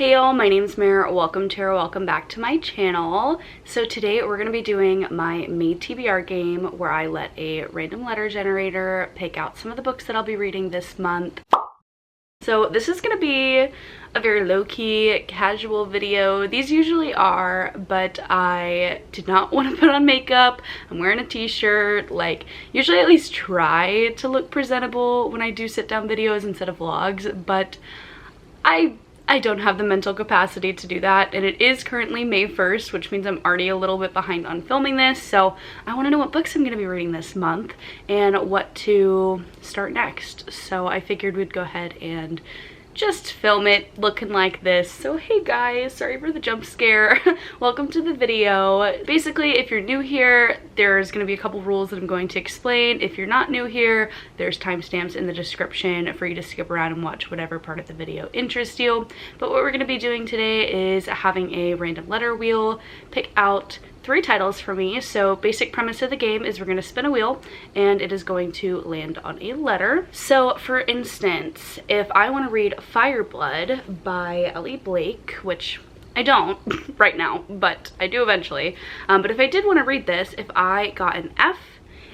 Hey y'all, my name's Mare. Welcome to or welcome back to my channel. So today we're going to be doing my May TBR game where I let a random letter generator pick out some of the books that I'll be reading this month. So this is going to be a very low-key, casual video. These usually are, but I did not want to put on makeup. I'm wearing a t-shirt. Like, usually I at least try to look presentable when I do sit-down videos instead of vlogs, but I don't have the mental capacity to do that, and it is currently May 1st, which means I'm already a little bit behind on filming this, so I want to know what books I'm going to be reading this month and what to start next. So I figured we'd go ahead and just film it looking like this. So hey guys, sorry for the jump scare. Welcome to the video. Basically, if you're new here, there's going to be a couple rules that I'm going to explain. If you're not new here, there's timestamps in the description for you to skip around and watch whatever part of the video interests you. But what we're going to be doing today is having a random letter wheel pick out 3 titles for me. So basic premise of the game is we're going to spin a wheel and it is going to land on a letter. So for instance, if I want to read Fireblood by Ellie Blake, which I don't right now, but I do eventually. But if I did want to read this, if I got an F,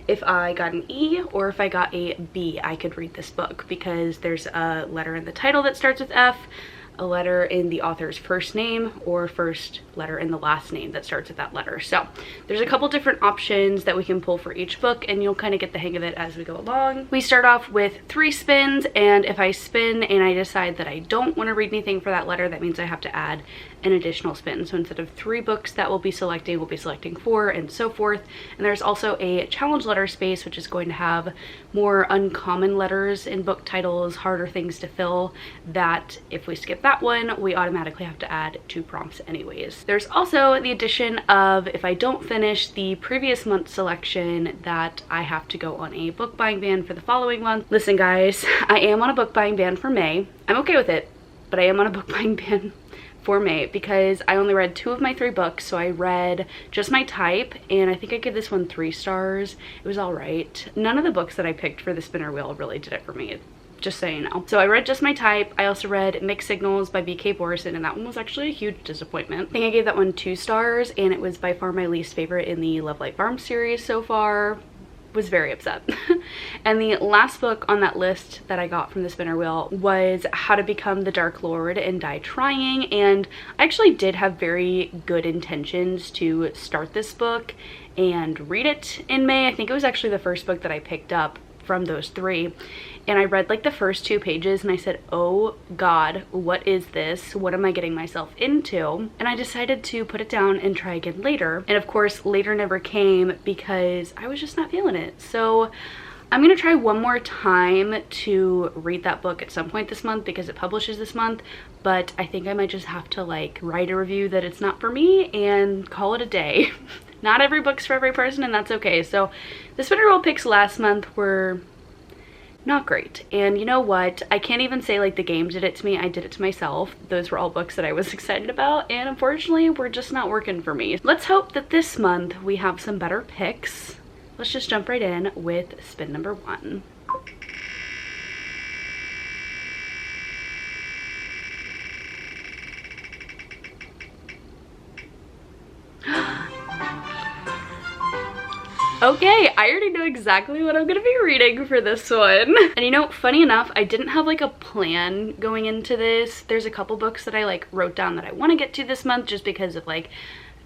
if I got an E, or if I got a B, I could read this book because there's a letter in the title that starts with F, a letter in the author's first name, or first letter in the last name that starts with that letter. So there's a couple different options that we can pull for each book, and you'll kind of get the hang of it as we go along. We start off with 3 spins, and if I spin and I decide that I don't want to read anything for that letter, that means I have to add an additional spin. So instead of 3 books that we'll be selecting 4 and so forth. And there's also a challenge letter space, which is going to have more uncommon letters in book titles, harder things to fill, that if we skip that one, we automatically have to add 2 prompts anyways. There's also the addition of, if I don't finish the previous month's selection, that I have to go on a book buying ban for the following month. Listen guys, I am on a book buying ban for May. I'm okay with it, but I am on a book buying ban for May because I only read 2 of my 3 books. So I read Just My Type, and I think I gave this one 3 stars. It was all right. None of the books that I picked for the spinner wheel really did it for me, just so you know. So I read Just My Type. I also read Mixed Signals by B.K. Borison, and that one was actually a huge disappointment. I think I gave that one 2 stars, and it was by far my least favorite in the Love Light Farm series so far. Was very upset. And the last book on that list that I got from the spinner wheel was How to Become the Dark Lord and Die Trying, and I actually did have very good intentions to start this book and read it in May. I think it was actually the first book that I picked up from those 3, and I read like the first 2 pages and I said, oh god, what is this? What am I getting myself into? And I decided to put it down and try again later, and of course later never came because I was just not feeling it. So I'm gonna try one more time to read that book at some point this month because it publishes this month, but I think I might just have to like write a review that it's not for me and call it a day. Not every book's for every person, and that's okay. So the spinner wheel picks last month were not great, and you know what, I can't even say like the game did it to me. I did it to myself. Those were all books that I was excited about, and unfortunately were just not working for me. Let's hope that this month we have some better picks. Let's just jump right in with spin number 1. Okay, I already know exactly what I'm gonna be reading for this one. And you know, funny enough, I didn't have like a plan going into this. There's a couple books that I like wrote down that I want to get to this month just because of like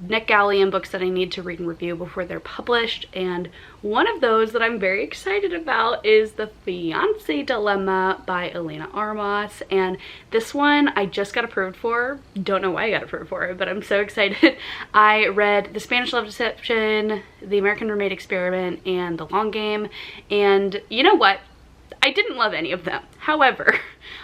NetGalley and books that I need to read and review before they're published, and one of those that I'm very excited about is The Fiance Dilemma by Elena Armas, and this one I just got approved for. Don't know why I got approved for it, but I'm so excited. I read The Spanish Love Deception, The American Roommate Experiment, and The Long Game, and you know what? I didn't love any of them. However,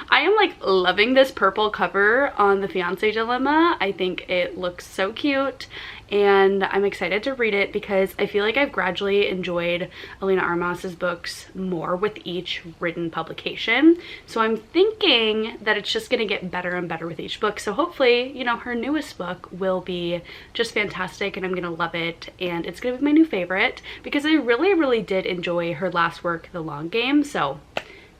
I am like loving this purple cover on The Fiance Dilemma. I think it looks so cute, and I'm excited to read it because I feel like I've gradually enjoyed Elena Armas's books more with each written publication. So I'm thinking that it's just gonna get better and better with each book. So hopefully, you know, her newest book will be just fantastic and I'm gonna love it, and it's gonna be my new favorite because I really did enjoy her last work, The Long Game. So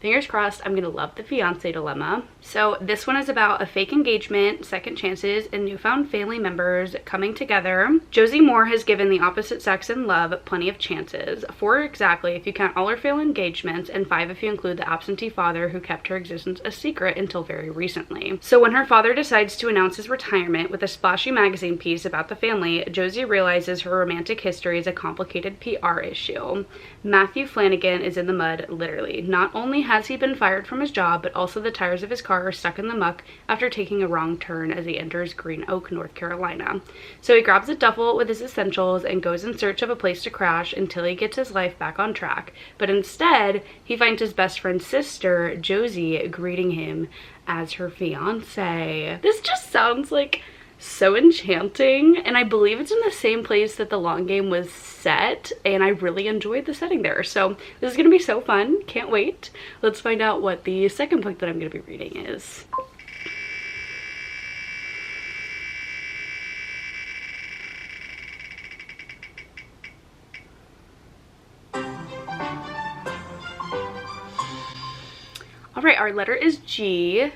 fingers crossed, I'm gonna love The Fiance Dilemma. So this one is about a fake engagement, second chances, and newfound family members coming together. Josie Moore has given the opposite sex in love plenty of chances. 4 exactly if you count all her failed engagements, and 5 if you include the absentee father who kept her existence a secret until very recently. So when her father decides to announce his retirement with a splashy magazine piece about the family, Josie realizes her romantic history is a complicated PR issue. Matthew Flanagan is in the mud, literally. Not only has he been fired from his job, but also the tires of his car are stuck in the muck after taking a wrong turn as he enters Green Oak, North Carolina. So he grabs a duffel with his essentials and goes in search of a place to crash until he gets his life back on track. But instead, he finds his best friend's sister, Josie, greeting him as her fiance. This just sounds like so enchanting, and I believe it's in the same place that the long game was set, and I really enjoyed the setting there. So this is gonna be so fun. Can't wait. Let's find out what the second book that I'm gonna be reading is. All right, our letter is G,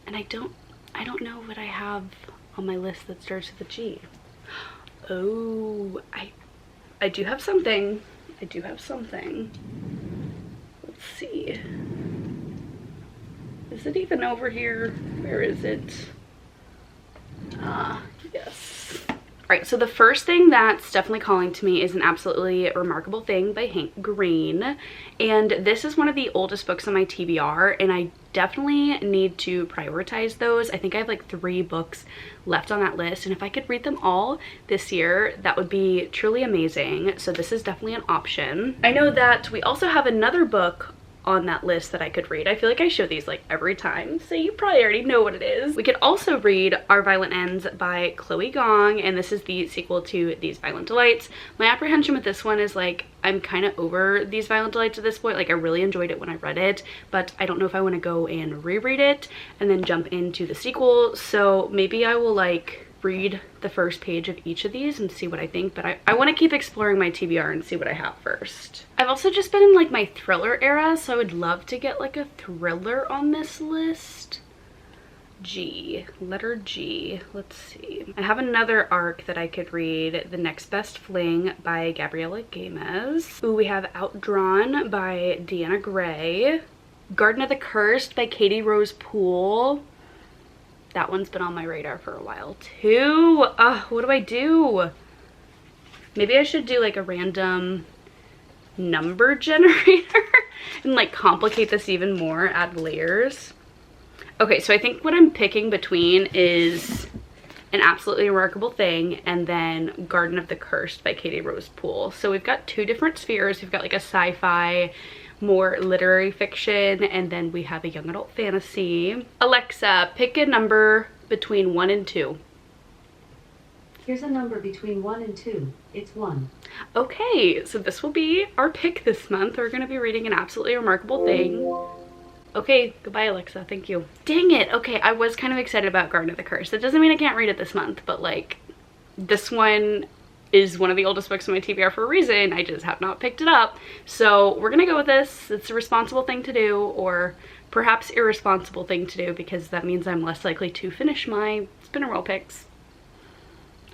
and I don't know what I have on my list that starts with a G. Oh, I do have something. I do have something. Let's see. Is it even over here? Where is it? Ah, yes. All right, so the first thing that's definitely calling to me is An Absolutely Remarkable Thing by Hank Green. And this is one of the oldest books on my TBR, and I definitely need to prioritize those. I think I have like 3 books left on that list, and if I could read them all this year, that would be truly amazing. So this is definitely an option. I know that we also have another book on that list that I could read. I feel like I show these like every time, so you probably already know what it is. We could also read Our Violent Ends by Chloe Gong, and this is the sequel to These Violent Delights. My apprehension with this one is like, I'm kind of over These Violent Delights at this point. Like, I really enjoyed it when I read it, but I don't know if I want to go and reread it and then jump into the sequel. So maybe I will like read the first page of each of these and see what I think, but I want to keep exploring my TBR and see what I have first. I've also just been in like my thriller era, so I would love to get like a thriller on this list. G, letter G. Let's see. I have another arc that I could read, The Next Best Fling by Gabriela Gamez. Ooh, we have Outdrawn by Deanna Gray. Garden of the Cursed by Katie Rose Poole. That one's been on my radar for a while too. What do I do? Maybe I should do like a random number generator and like complicate this even more, add layers. Okay, so I think what I'm picking between is An Absolutely Remarkable Thing and then Garden of the Cursed by Katie Rose Poole. So we've got 2 different spheres. We've got like a sci-fi, more literary fiction, and then we have a young adult fantasy. Alexa, pick a number between 1 and 2. Here's a number between 1 and 2. It's 1. Okay, so this will be our pick this month. We're gonna be reading An Absolutely Remarkable Thing. Okay, goodbye Alexa, thank you. Dang it, okay, I was kind of excited about Garden of the Curse. That doesn't mean I can't read it this month, but like, this one is one of the oldest books on my TBR for a reason. I just have not picked it up. So we're gonna go with this. It's a responsible thing to do, or perhaps irresponsible thing to do, because that means I'm less likely to finish my spinner roll picks.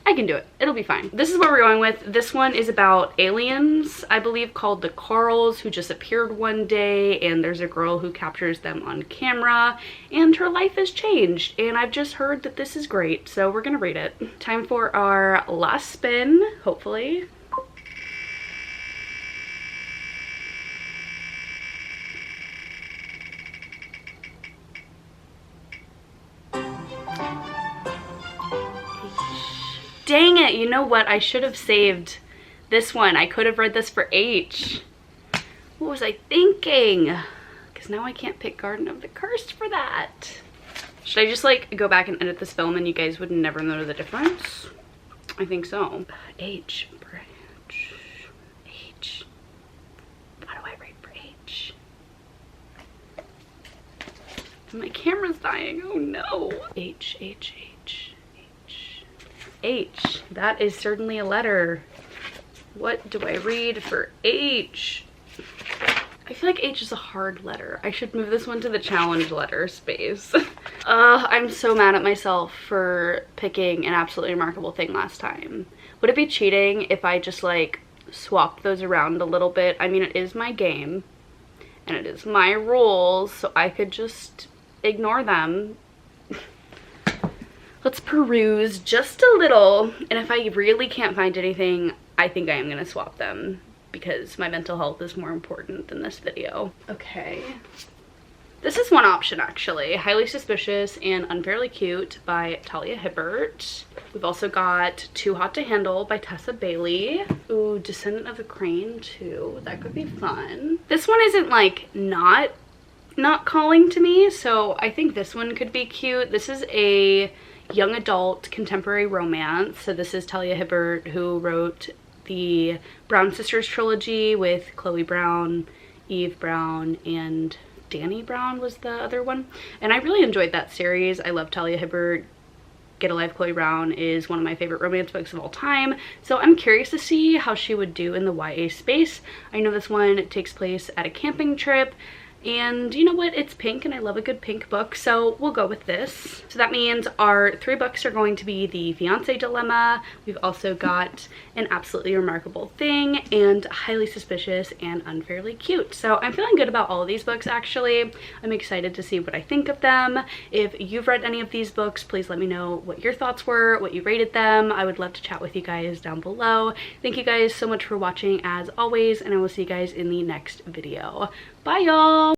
I can do it. It'll be fine. This is what we're going with. This one is about aliens, I believe, called the Carls, who just appeared one day, and there's a girl who captures them on camera, and her life has changed, and I've just heard that this is great, so we're gonna read it. Time for our last spin, hopefully. Dang it, you know what? I should have saved this one. I could have read this for H. What was I thinking? Because now I can't pick Garden of the Cursed for that. Should I just like go back and edit this film and you guys would never know the difference? I think so. H, branch, H. How do I write for H? My camera's dying, oh no. H, H, H. H. That is certainly a letter. What do I read for H? I feel like H is a hard letter. I should move this one to the challenge letter space. I'm so mad at myself for picking An Absolutely Remarkable Thing last time. Would it be cheating if I just like swapped those around a little bit? I mean, it is my game and it is my rules, so I could just ignore them. Let's peruse just a little, and if I really can't find anything, I think I am gonna swap them because my mental health is more important than this video. Okay. This is one option actually. Highly Suspicious and Unfairly Cute by Talia Hibbert. We've also got Too Hot to Handle by Tessa Bailey. Ooh, Descendant of the Crane too. That could be fun. This one isn't like not calling to me, so I think this one could be cute. This is a young adult contemporary romance. So this is Talia Hibbert, who wrote the Brown Sisters trilogy with Chloe Brown, Eve Brown, and Danny Brown was the other one. And I really enjoyed that series. I love Talia Hibbert. Get a Life, Chloe Brown is one of my favorite romance books of all time. So I'm curious to see how she would do in the YA space. I know this one takes place at a camping trip. And you know what? It's pink and I love a good pink book, so we'll go with this. So that means our 3 books are going to be The Fiance Dilemma. We've also got An Absolutely Remarkable Thing and Highly Suspicious and Unfairly Cute. So I'm feeling good about all of these books actually. I'm excited to see what I think of them. If you've read any of these books, please let me know what your thoughts were, what you rated them. I would love to chat with you guys down below. Thank you guys so much for watching as always, and I will see you guys in the next video. Bye y'all!